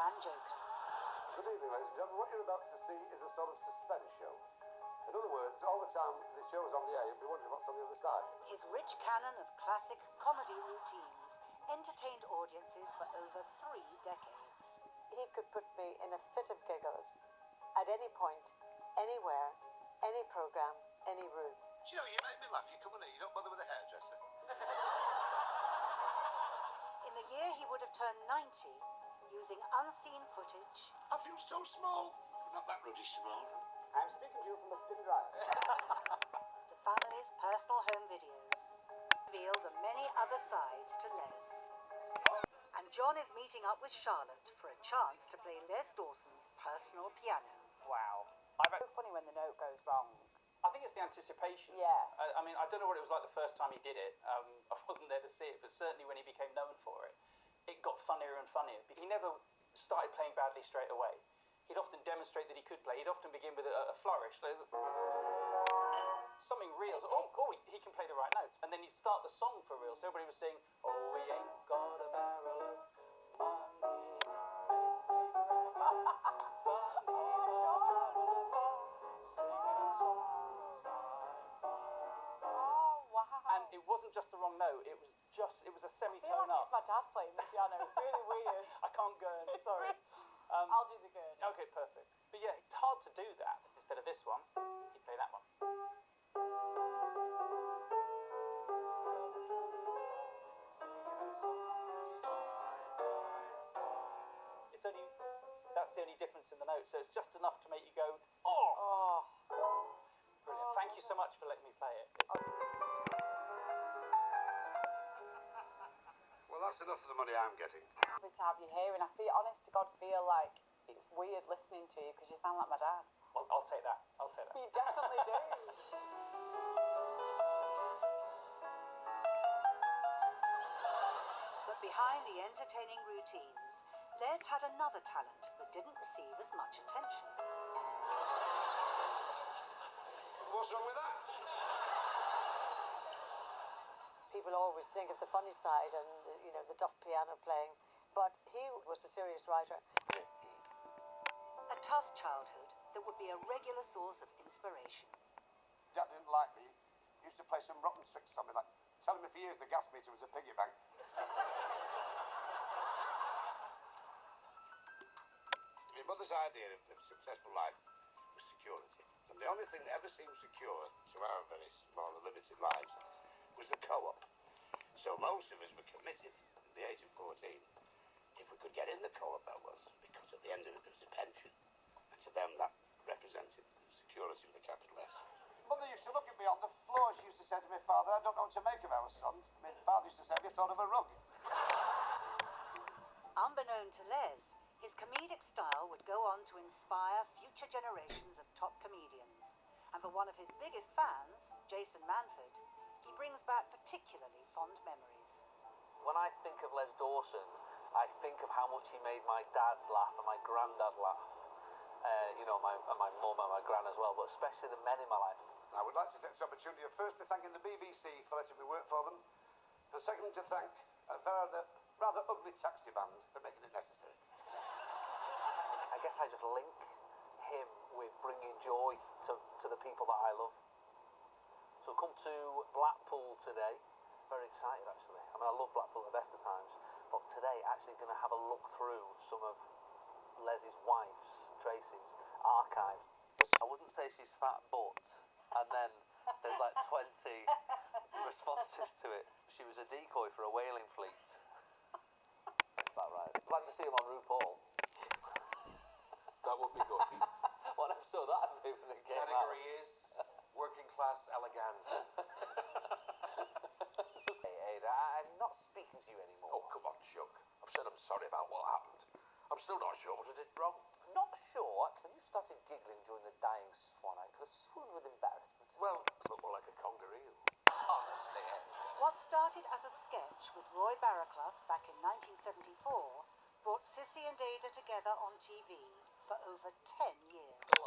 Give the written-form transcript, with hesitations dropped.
and Joker. Good evening, ladies and gentlemen. What you're about to see is a sort of suspense show. In other words, all the time the show is on the air, you'll be wondering what's on the other side. His rich canon of classic comedy routines entertained audiences for over 3 decades. He could put me in a fit of giggles at any point, anywhere, any programme, any room. Do you know, you make me laugh. You come in here, you don't bother with a hairdresser. In the year he would have turned 90, using unseen footage, I feel so small. Not that ruddy small. I'm speaking to you from a spin dryer. the family's personal home videos reveal the many other sides to Les. And John is meeting up with Charlotte for a chance to play Les Dawson's personal piano. Wow. It's so funny when the note goes wrong. I think it's the anticipation. Yeah. I mean, I don't know what it was like the first time he did it. I wasn't there to see it, but certainly when he became known for it, it got funnier and funnier. He never started playing badly straight away. He'd often demonstrate that he could play. He'd often begin with a flourish, like something real. So, he can play the right notes. And then he'd start the song for real. So everybody was saying, oh, we ain't got a barrel of money. And it wasn't just the wrong note, it was a semitone up. It's my dad playing the piano. It's really weird. I can't gurn, sorry. I'll do the gurney. Okay, perfect. But yeah, it's hard to do that. Instead of this one, he'd play that one. That's the only difference in the note, so it's just enough to make you go, oh! Brilliant. Thank you so much for letting me play it. Well, that's enough for the money I'm getting. Happy to have you here, and I feel, honest to God, feel like it's weird listening to you because you sound like my dad. Well, I'll take that. I'll take that. You definitely do. But behind the entertaining routines, Les had another talent that didn't receive as much attention. What's wrong with that? People always think of the funny side and, you know, the duff piano playing, but he was the serious writer. A tough childhood that would be a regular source of inspiration. Dad didn't like me. He used to play some rotten tricks on me, like telling me for years the gas meter was a piggy bank. My mother's idea of a successful life was security. And the only thing that ever seemed secure to our very small and limited lives was the co-op. So most of us were committed at the age of 14. If we could get in the co-op, that was, because at the end of it there was a pension. And to them that represented security with a capital S. Mother used to look at me on the floor. She used to say to my father, I don't know what to make of our son. My father used to say, have you thought of a rug? Unbeknown to Les, his comedic style would go on to inspire future generations of top comedians. And for one of his biggest fans, Jason Manford, he brings back particularly fond memories. When I think of Les Dawson, I think of how much he made my dad laugh and my granddad laugh. My mum and my gran as well, but especially the men in my life. I would like to take this opportunity of firstly thanking the BBC for letting me work for them, and secondly to thank a rather ugly taxi band for making it necessary. I guess I just link him with bringing joy to the people that I love. So come to Blackpool today. Very excited actually. I mean, I love Blackpool at the best of times, but today actually going to have a look through some of Les's wife's, Tracy's, archives. I wouldn't say she's fat, but, and then there's like 20 responses to it. She was a decoy for a whaling fleet. That's about right. I'd like to see him on RuPaul. That would be good. What episode that'd be when it came out? Category is working class eleganza. Hey, Ada, I'm not speaking to you anymore. Oh, come on, Chuck. I've said I'm sorry about what happened. I'm still not sure what I did wrong. Not sure. When you started giggling during the dying swan, I could have swooned with embarrassment. Well, it looked more like a conger eel. Honestly, Ed. What started as a sketch with Roy Barraclough back in 1974 brought Sissy and Ada together on TV for over 10 years.